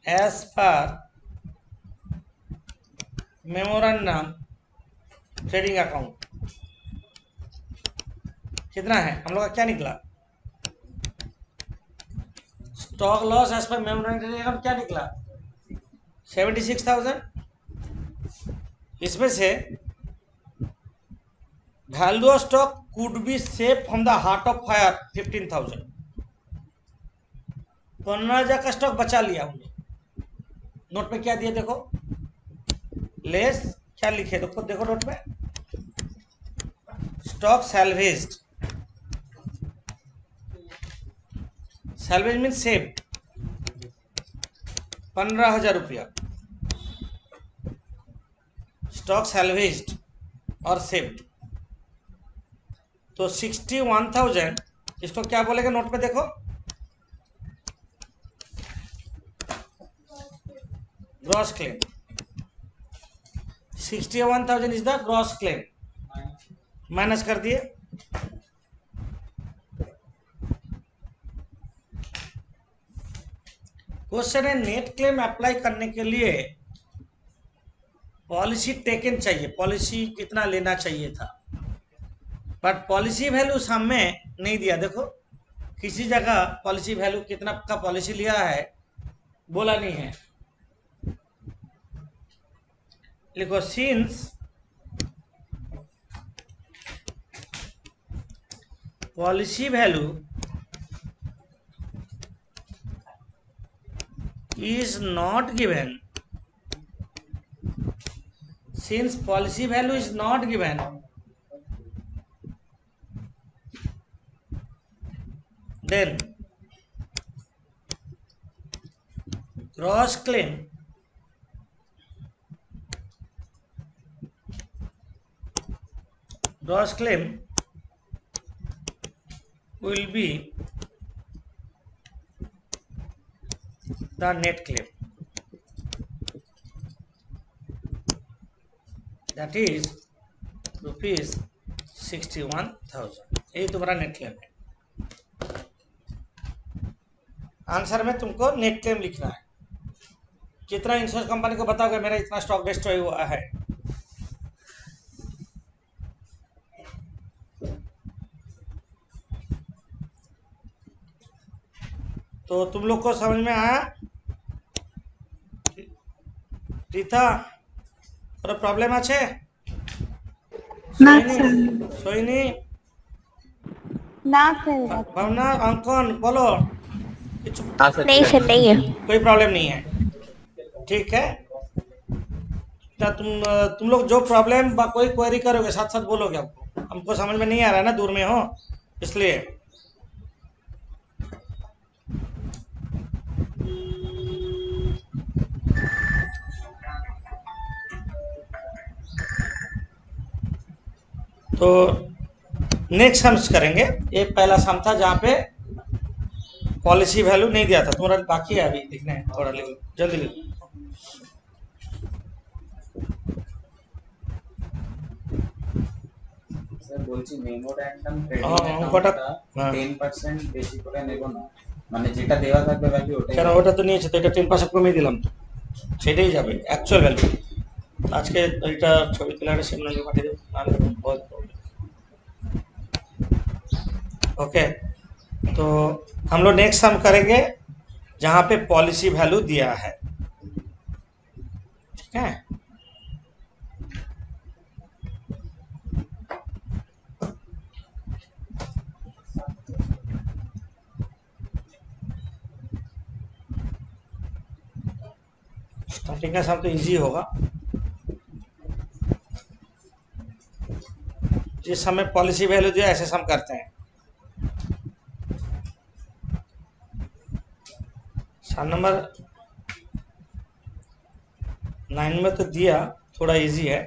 as per memorandum trading account कितना है? हम लोग का क्या निकला? Stock loss as per memorandum trading account क्या निकला? 76,000। इसमें से value of stock could be save from the heart of fire 15,000। 15,000 का स्टॉक बचा लिया हमने। नोट में क्या दिया देखो, लेस क्या लिखे देखो, देखो नोट में, stock salvaged, salvage mean saved 15,000 रुपया, स्टॉक सैल्वेज्ड और सेव्ड। तो 61,000 इसको क्या बोलेगा नोट में देखो, gross claim 61,000 is the gross claim, minus कर दिए। क्वेश्चन है नेट क्लेम अप्लाई करने के लिए पॉलिसी टेकन चाहिए, पॉलिसी कितना लेना चाहिए था, बट पॉलिसी वैल्यू सामने नहीं दिया। देखो किसी जगह पॉलिसी वैल्यू कितना का पॉलिसी लिया है बोला नहीं है। लिखो since policy value is not given, since policy value is not given, then gross claim will be the net claim, that is rupees 61,000। ये तुम्हारा नेट क्लेम है। आंसर में तुमको नेट क्लेम लिखना है। कितना इंश्योरेंस कंपनी को बताओगे मेरा इतना स्टॉक डिस्ट्रॉय हुआ है। तो तुम लोग को समझ में आया? रीता और प्रॉब्लम আছে? ना सर, सोइनी, ना सर, भावना, अंकन बोलो। नहीं सर, नहीं है। कोई प्रॉब्लम नहीं है, ठीक है। तो तुम लोग जो प्रॉब्लम बा कोई क्वेरी करोगे साथ साथ बोलोगे। हमको समझ में नहीं आ रहा है ना, दूर में हो इसलिए। तो नेक्स्ट हम करेंगे। ये पहला सम था जहाँ पे पॉलिसी वैल्यू नहीं दिया था। तुम्हारा बाकी है अभी लिखना है, थोड़ा लिखो, जल्दी लिखो। স্যার বলছি মেমোরেন্ডাম हाँ, ট্রেডিং ওটা অ্যাকাউন্টটা हाँ। 10% বেশি করে নেব না, মানে যেটা দেওয়া থাকবে ভ্যালু ওটাই। কেন ওটা তো নিয়েছে তো, এটা 10% কমিয়ে দিলাম তো, সেটাই যাবে অ্যাকচুয়াল ভ্যালু। আজকে এটা ছবি তুলে একটা সেমিনারে পাঠিয়ে দেবো, নাহলে बहुत ओके। तो हम लोग नेक्स्ट सम करेंगे जहाँ पे पॉलिसी वैल्यू दिया है, ठीक है। स्टार्टिंग का सम तो इजी होगा। जिस समय पॉलिसी वैल्यू दिया ऐसे सम करते हैं। सम नंबर 9 में तो दिया, थोड़ा इजी है।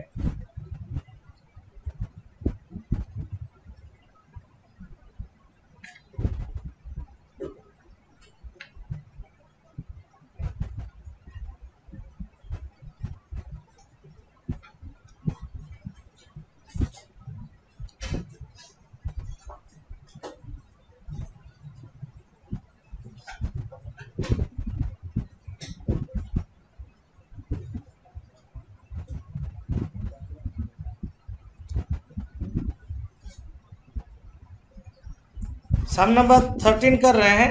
सम नंबर 13 कर रहे हैं,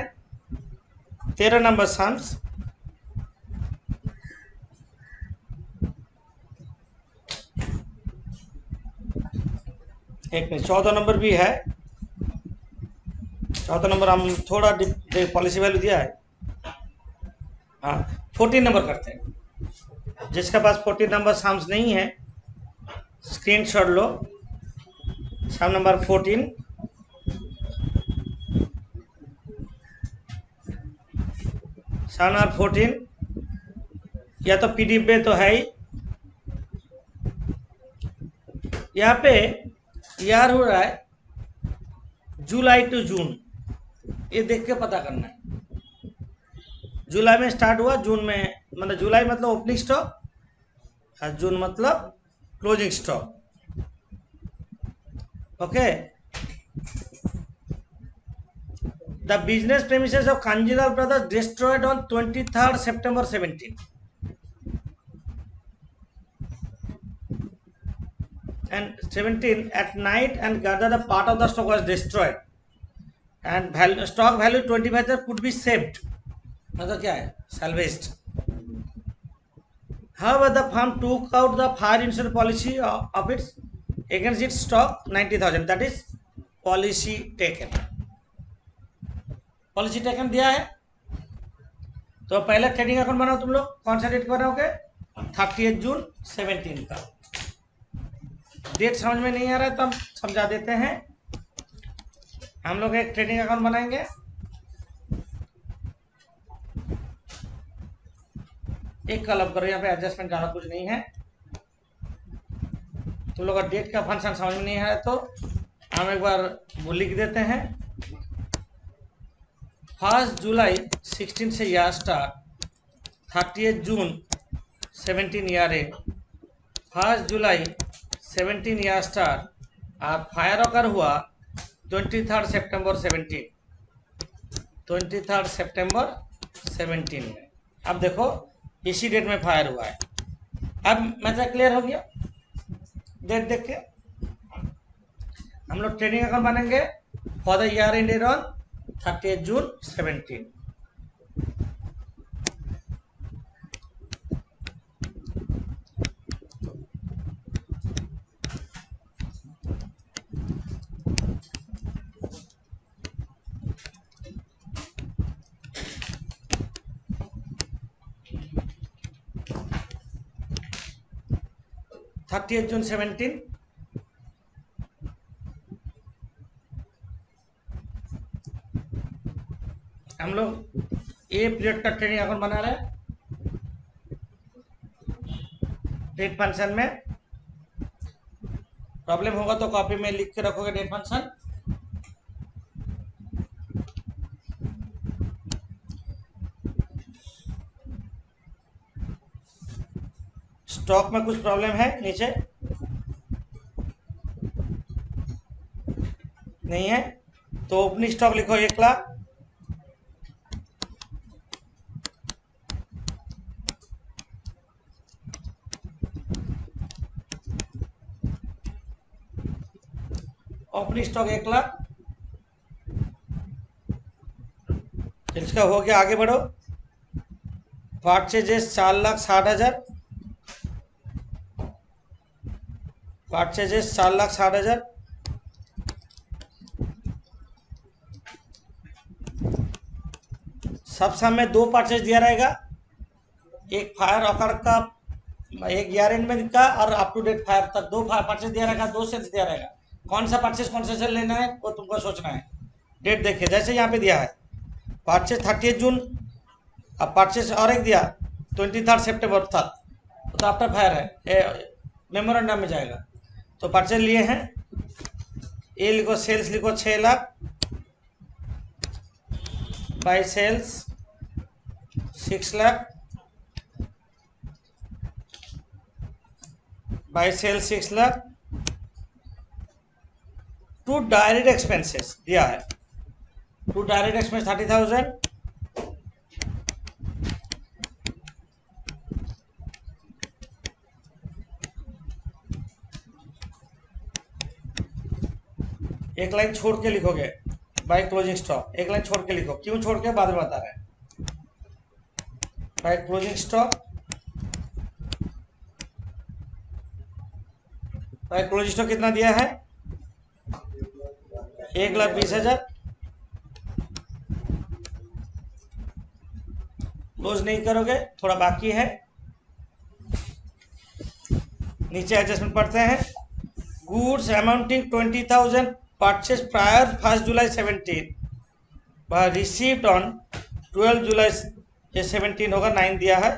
13 नंबर सम्स। एक मिनट, 14 नंबर भी है। 14 नंबर हम थोड़ा पॉलिसी वैल्यू दिया है। हाँ, 14 नंबर करते हैं। जिसके पास 14 नंबर सम्स नहीं है स्क्रीनशॉट लो। सम नंबर 14, सम नंबर 14 या तो पीडीएफ में तो है ही। यहाँ पे यार हो रहा है जुलाई टू जून, ये देख के पता करना है। जुलाई में स्टार्ट हुआ, जून में मतलब जुलाई मतलब ओपनिंग स्टॉक और जून मतलब closing stock. Okay, the business premises of Kanjilal brothers destroyed on 23rd September 17 and 17 at night, and gather the part of the stock was destroyed and stock value 25 could be saved, मतलब क्या है, salvaged. However, the firm took out the fire insurance policy of its against its stock 90,000, that is policy taken. Policy taken दिया है। तो पहले trading account बनाओ तुम लोग, कौन सा डेट बनाओगे? 30 जून 17 का। डेट समझ में नहीं आ रहा है तो हम समझा देते हैं। हम लोग एक ट्रेडिंग अकाउंट बनाएंगे, एक कलम करो, यहाँ पे एडजस्टमेंट ज़्यादा कुछ नहीं है। तुम लोग का डेट का फंक्शन समझ में नहीं है तो हम एक बार वो लिख देते हैं। 1 जुलाई 16 से यह start, 30 June 17 year and, 1 July 17 year start और फायर ऑकर हुआ 23rd September 17, 23rd September 17 में। अब देखो इसी डेट में फायर हुआ है। अब मतलब क्लियर हो गया डेट देख के। हम लोग ट्रेडिंग अकाउंट बनेंगे for the year ended on 30 June 17। June 17, हम लोग ए पीरियड का ट्रेडिंग अकाउंट बना रहे हैं। डेट फंक्शन में प्रॉब्लम होगा तो कॉपी में लिख के रखोगे डेट फंक्शन। स्टॉक में कुछ प्रॉब्लम है नीचे नहीं है तो ओपनिंग स्टॉक लिखो 1 लाख, ओपनिंग स्टॉक 1 लाख। इसका हो गया, आगे बढ़ो। Purchases 4,60,000, purchases 4,60,000। सब सम में 2 परचेज दिया रहेगा, एक फायर ऑकर का, एक ईयर एंड में का और अप टू डेट फायर तक 2 परचेज दिया रहेगा, 2 सेल्स दिया रहेगा। कौन सा परचेज कौन सा सेल लेना है वो तुमको सोचना है। डेट देखिए, जैसे यहाँ पे दिया है परचेज 30 जून, अब परचेज और एक दिया 23rd September था, तो आफ्टर फायर है, मेमोरेंडम में जाएगा। तो परचेज लिए हैं, ए लिखो, सेल्स लिखो 6 lakh, by sales 6 lakh, by sales 6 lakh. To direct expenses दिया है, टू डायरेक्ट एक्सपेंस 30,000, एक लाइन छोड़ के लिखोगे बाय क्लोजिंग स्टॉक, एक लाइन छोड़ के लिखो। क्यों छोड़ के बाद में बता रहे हैं। By closing stock, by closing stock कितना दिया है? 1,20,000। क्लोज नहीं करोगे, थोड़ा बाकी है। नीचे एडजस्टमेंट पढ़ते हैं। Goods amounting 20,000 purchase prior 1 July 17 received on 12 जुलाई 17 होगा, 9 दिया है।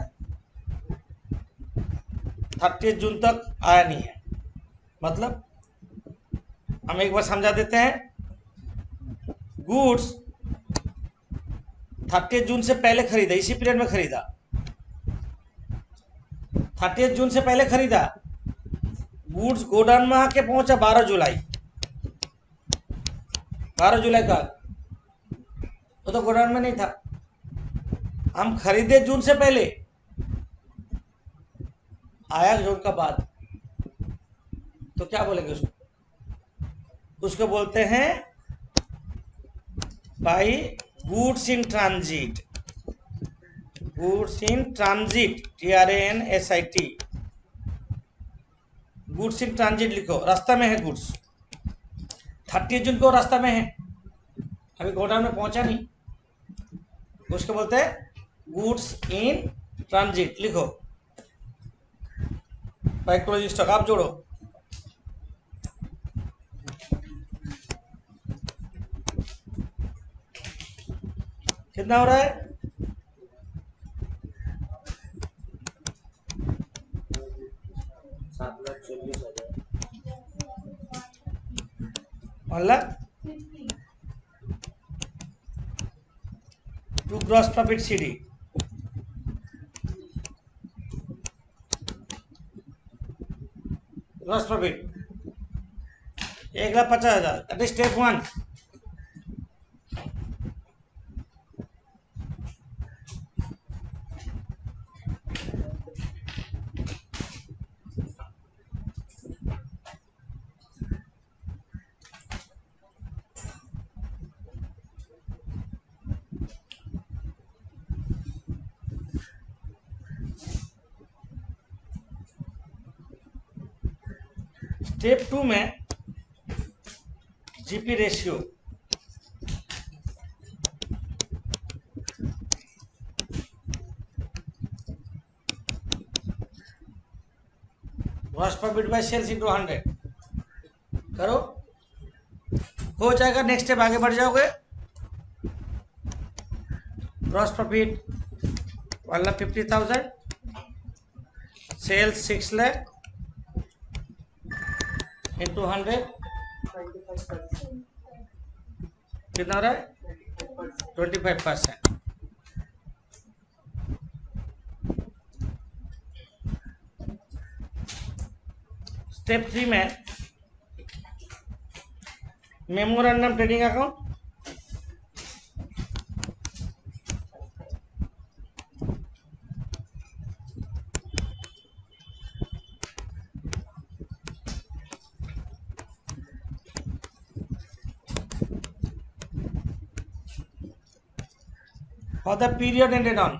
30 जून तक आया नहीं है, मतलब हम एक बार समझा देते हैं। गुड्स 30 जून से पहले खरीदा, इसी पीरियड में खरीदा, 30 जून से पहले खरीदा, गुड्स गोडाउन में आके पहुंचा 12 जुलाई। 12 जुलाई का वो तो गोडाउन में नहीं था। हम खरीदे जून से पहले, आया जून का बाद, तो क्या बोलेंगे उसको? उसको बोलते हैं भाई goods in transit. Goods in transit, TRANSIT, goods in transit लिखो। रास्ता में है गुड्स, 30 जून को रास्ता में है, अभी गोडाउन में पहुंचा नहीं, उसको बोलते हैं गुड्स इन ट्रांजिट। लिखो भाई क्लोजिंग स्टॉक आप जोड़ो। कितना हो रहा है? मतलब to gross profit CD, gross profit 1,50,000, that is step 1। Step 2 में GP ratio, gross profit by sales into 100 करो, हो जाएगा। नेक्स्ट स्टेप आगे बढ़ जाओगे। Gross profit 1,50,000, sales 6 lakh into 100 कितना हो रहा है? 25%। स्टेप 3 में memorandum trading account, for the period ended on,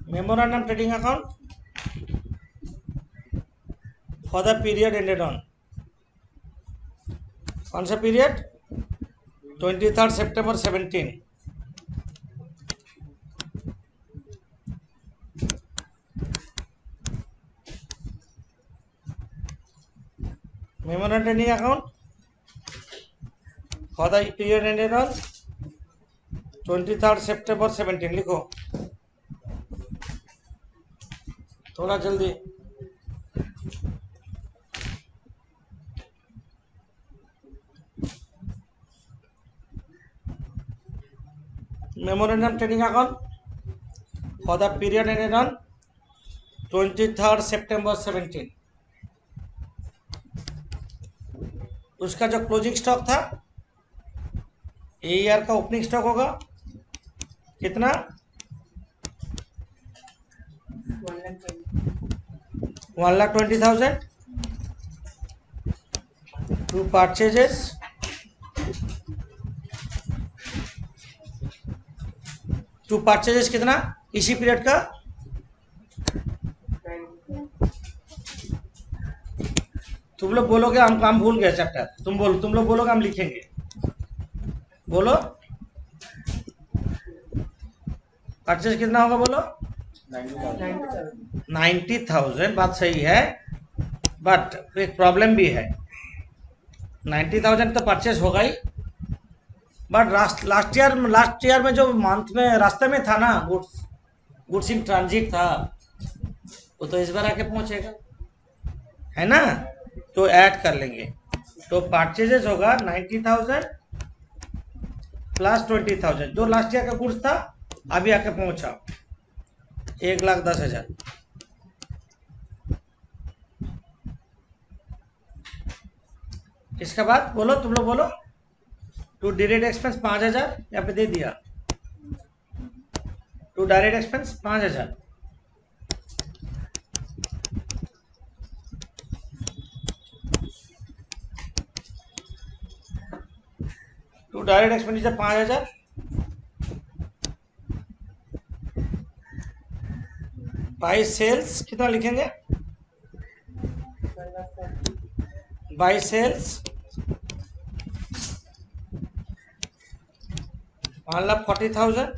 memorandum trading account for the period ended on, कौन सा period? 23 September 17। memorandum trading account for the period ended on 23 सितंबर 17 लिखो थोड़ा जल्दी। Memorandum trading account for the period ended on 23 सितंबर 17। उसका जो closing stock था, AER का opening stock होगा कितना? 1,20,000 टू परचेजेस कितना इसी पीरियड का? तुम लोग बोलोगे हम काम भूल गए चैप्टर, तुम लोग बोलोगे हम लिखेंगे। बोलो परचेज कितना होगा? बोलो 90,000। बात सही है, बट एक प्रॉब्लम भी है। 90,000 तो परचेज होगा ही, बट लास्ट ईयर में जो मंथ में रास्ते में था ना, गुड्स इन ट्रांजिट था, वो तो इस बार आके पहुंचेगा, है ना? तो ऐड कर लेंगे, तो परचेजेस होगा 90,000 प्लस 20,000। जो लास्ट ईयर का गुड्स था अभी आके पहुंचा, 1,10,000। इसके बाद बोलो, तुम लोग बोलो। टू डायरेक्ट एक्सपेंस 5,000 यहाँ पे दे दिया। To direct expense 5,000। To direct expenditure 5,000। By sales कितना लिखेंगे? By sales 1,40,000।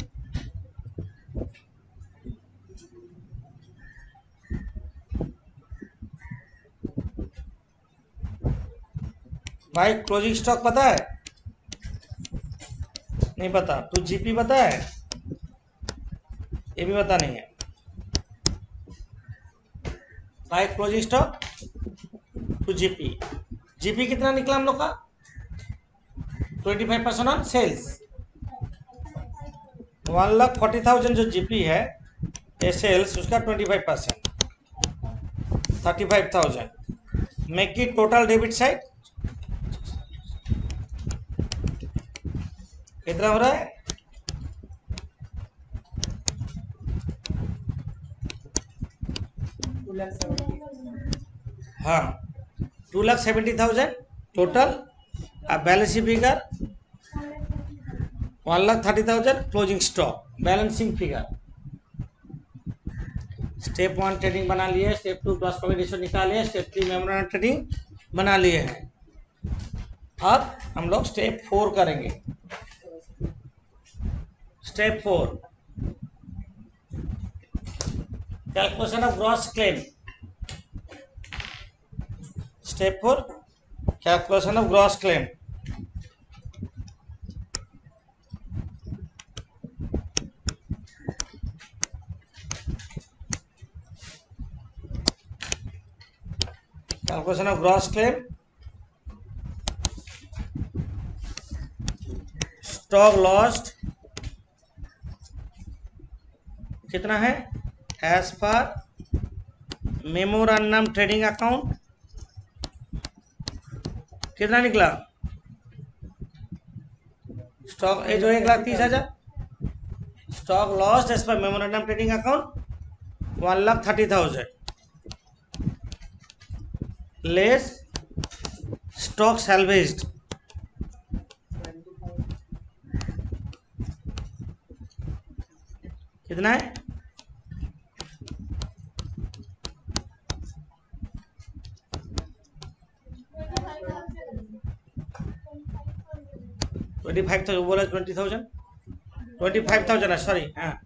By closing stock पता है? नहीं पता। टू जीपी पता है? ये भी पता नहीं है। By closing stock to GP. GP कितना निकला हम लोग का? 25% ऑन सेल्स। 1,40,000 जो जीपी है ये सेल्स, उसका 25% 35,000। Make it total debit side कितना हो रहा है? हाँ, 2,70,000 टोटल। अब balance figure 1,30,000 closing stock. Balancing figure step 1 trading बना लिए, स्टेप 2 ग्रॉस प्रॉफिट रेशियो निकालिए, स्टेप 3 मेमोरेंडम ट्रेडिंग बना लिए हैं। अब हम लोग स्टेप 4 करेंगे। Step 4 calculation of gross claim. Step 4 calculation of gross claim. Calculation of gross claim. Stock lost कितना है? As per memorandum trading account कितना निकला? स्टॉक ये जो 1,30,000। Stock lost as per memorandum trading account 1,30,000 less stock salvaged कितना है? 25,000 वो बोला 20,000 25,000 है, सॉरी। हाँ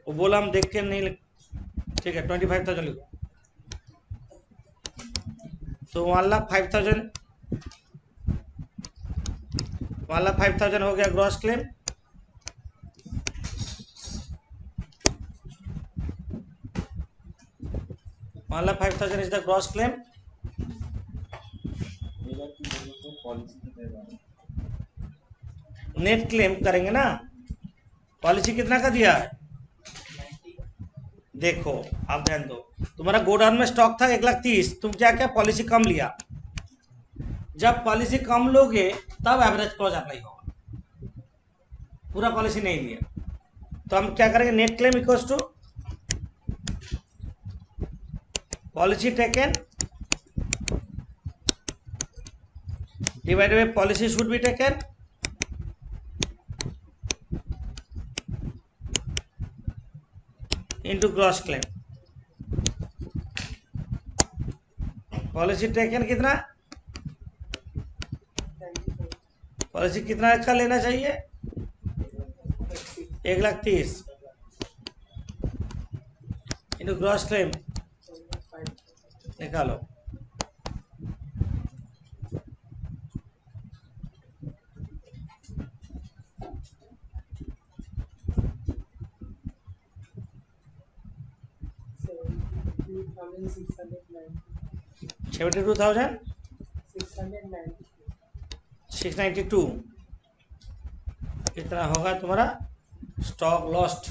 वो बोला हम देख के नहीं ठीक है 25,000 लिखो। तो 1,05,000 1,05,000 हो गया gross claim. $1,05,000 is the gross claim. Net claim करेंगे ना। पॉलिसी कितना का दिया है? देखो आप ध्यान दो, तुम्हारा गोडाउन में स्टॉक था 1,30,000, तुम क्या क्या पॉलिसी कम लिया। जब पॉलिसी कम लोगे तब एवरेज क्लोज अप्लाई होगा, पूरा पॉलिसी नहीं लिया। तो हम क्या करेंगे? Net claim equals to policy taken divided by policy should be taken into gross claim। Policy taken कितना? पॉलिसी कितना का लेना चाहिए? 1,30,000 into ग्रॉस क्लेम निकालो। $72,692 इतना होगा तुम्हारा स्टॉक लॉस्ट।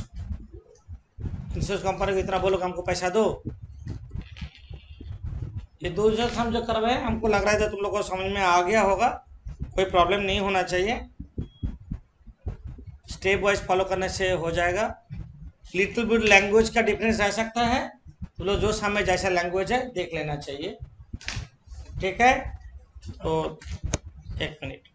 इंश्योरेंस कंपनी को इतना बोलो कि हमको पैसा दो। ये दो हम जो करवाए हमको लग रहा है तुम लोग को समझ में आ गया होगा, कोई प्रॉब्लम नहीं होना चाहिए, स्टेप वाइज फॉलो करने से हो जाएगा। लिटिल बिट लैंग्वेज का डिफरेंस रह सकता है, तो लोग जो सामने जैसा लैंग्वेज है देख लेना चाहिए। ठीक है, तो एक मिनट।